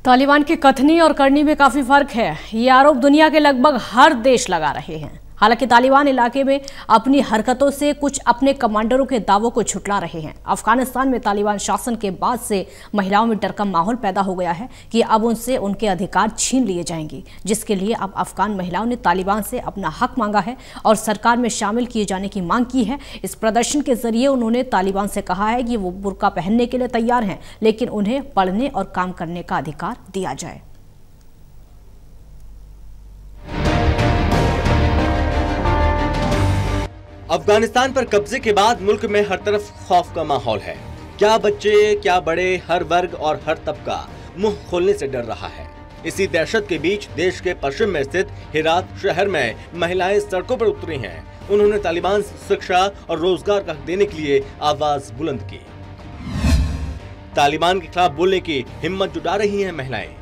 तालिबान के कथनी और करनी में काफी फर्क है। ये आरोप दुनिया के लगभग हर देश लगा रहे हैं। हालांकि तालिबान इलाके में अपनी हरकतों से कुछ अपने कमांडरों के दावों को झुठला रहे हैं। अफगानिस्तान में तालिबान शासन के बाद से महिलाओं में डर का माहौल पैदा हो गया है कि अब उनसे उनके अधिकार छीन लिए जाएंगे, जिसके लिए अब अफगान महिलाओं ने तालिबान से अपना हक मांगा है और सरकार में शामिल किए जाने की मांग की है। इस प्रदर्शन के जरिए उन्होंने तालिबान से कहा है कि वो बुर्का पहनने के लिए तैयार हैं, लेकिन उन्हें पढ़ने और काम करने का अधिकार दिया जाए। अफगानिस्तान पर कब्जे के बाद मुल्क में हर तरफ खौफ का माहौल है। क्या बच्चे, क्या बड़े, हर वर्ग और हर तबका मुंह खोलने से डर रहा है। इसी दहशत के बीच देश के पश्चिम में स्थित हेरात शहर में महिलाएं सड़कों पर उतरी हैं। उन्होंने तालिबान शिक्षा और रोजगार का हक देने के लिए आवाज बुलंद की। तालिबान के खिलाफ बोलने की हिम्मत जुटा रही हैं महिलाएं।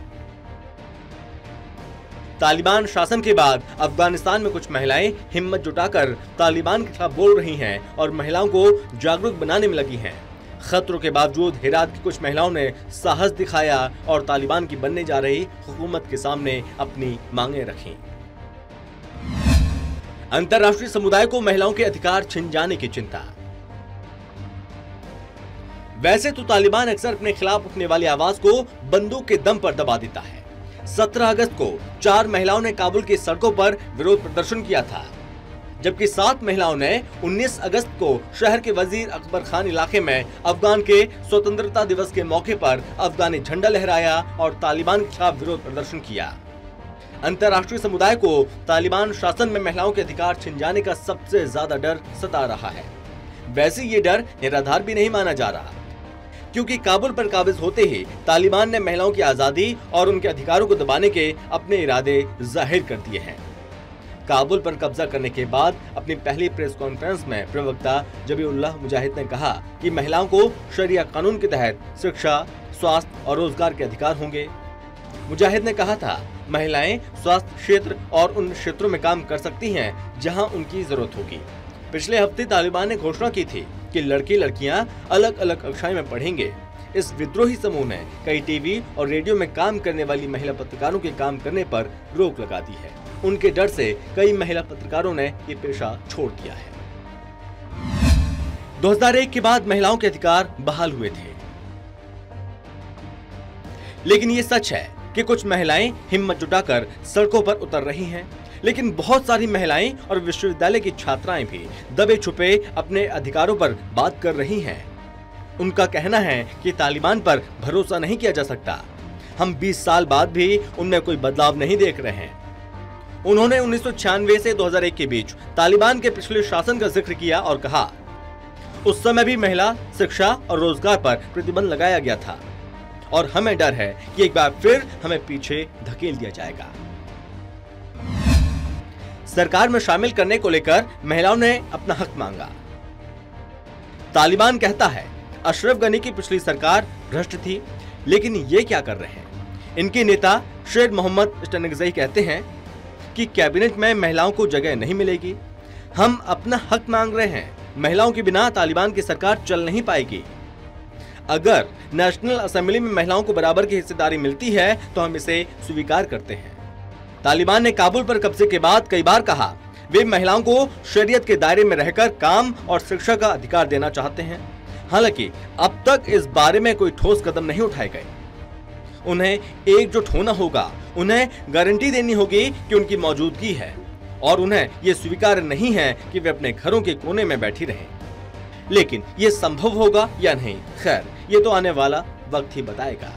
तालिबान शासन के बाद अफगानिस्तान में कुछ महिलाएं हिम्मत जुटाकर तालिबान के खिलाफ बोल रही हैं और महिलाओं को जागरूक बनाने में लगी हैं। खतरों के बावजूद हेरात की कुछ महिलाओं ने साहस दिखाया और तालिबान की बनने जा रही हुकूमत के सामने अपनी मांगें रखीं। अंतर्राष्ट्रीय समुदाय को महिलाओं के अधिकार छिन जाने की चिंता। वैसे तो तालिबान अक्सर अपने खिलाफ उठने वाली आवाज को बंदूक के दम पर दबा देता है। 17 अगस्त को 4 महिलाओं ने काबुल की सड़कों पर विरोध प्रदर्शन किया था, जबकि 7 महिलाओं ने 19 अगस्त को शहर के वजीर अकबर खान इलाके में अफगान के स्वतंत्रता दिवस के मौके पर अफगानी झंडा लहराया और तालिबान के खिलाफ विरोध प्रदर्शन किया। अंतर्राष्ट्रीय समुदाय को तालिबान शासन में महिलाओं के अधिकार छिन जाने का सबसे ज्यादा डर सता रहा है। वैसे ये डर निराधार भी नहीं माना जा रहा, क्योंकि काबुल पर काबिज होते ही तालिबान ने महिलाओं की आजादी और उनके अधिकारों को दबाने के अपने इरादे जाहिर कर दिए हैं। काबुल पर कब्जा करने के बाद अपनी पहली प्रेस कॉन्फ्रेंस में प्रवक्ता जबीउल्लाह मुजाहिद ने कहा कि महिलाओं को शरिया कानून के तहत शिक्षा, स्वास्थ्य और रोजगार के अधिकार होंगे। मुजाहिद ने कहा था, महिलाएं स्वास्थ्य क्षेत्र और उन क्षेत्रों में काम कर सकती हैं जहां उनकी जरूरत होगी। पिछले हफ्ते तालिबान ने घोषणा की थी कि लड़के लड़कियां अलग अलग कक्षाएं में पढ़ेंगे। इस विद्रोही समूह ने कई टीवी और रेडियो में काम करने वाली महिला पत्रकारों के काम करने पर रोक लगा दी है। उनके डर से कई महिला पत्रकारों ने ये पेशा छोड़ दिया है। 2001 के बाद महिलाओं के अधिकार बहाल हुए थे, लेकिन ये सच है कि कुछ महिलाएं हिम्मत जुटाकर सड़कों पर उतर रही हैं। लेकिन बहुत सारी महिलाएं और विश्वविद्यालय की छात्राएं भी दबे छुपे अपने अधिकारों पर बात कर रही हैं। उनका कहना है कि तालिबान पर भरोसा नहीं किया जा सकता। हम 20 साल बाद भी उनमें कोई बदलाव नहीं देख रहे हैं। उन्होंने 1996 से 2001 के बीच तालिबान के पिछले शासन का जिक्र किया और कहा, उस समय भी महिला शिक्षा और रोजगार पर प्रतिबंध लगाया गया था और हमें डर है कि एक बार फिर हमें पीछे धकेल दिया जाएगा। सरकार में शामिल करने को लेकर महिलाओं ने अपना हक मांगा। तालिबान कहता है, अशरफ गनी की पिछली सरकार भ्रष्ट थी, लेकिन ये क्या कर रहे हैं। इनके नेता शेर मोहम्मद स्टनगज़ई कहते हैं कि कैबिनेट में महिलाओं को जगह नहीं मिलेगी। हम अपना हक मांग रहे हैं। महिलाओं के बिना तालिबान की सरकार चल नहीं पाएगी। अगर नेशनल असेंबली में महिलाओं को बराबर की हिस्सेदारी मिलती है तो हम इसे स्वीकार करते हैं। तालिबान ने काबुल पर कब्जे के बाद कई बार कहा, वे महिलाओं को शरीयत के दायरे में रहकर काम और शिक्षा का अधिकार देना चाहते हैं। हालांकि अब तक इस बारे में कोई ठोस कदम नहीं उठाए गए। उन्हें एकजुट होना होगा। उन्हें गारंटी देनी होगी कि उनकी मौजूदगी है और उन्हें यह स्वीकार नहीं है कि वे अपने घरों के कोने में बैठी रहें। लेकिन ये संभव होगा या नहीं, खैर ये तो आने वाला वक्त ही बताएगा।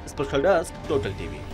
Special desk, total TV.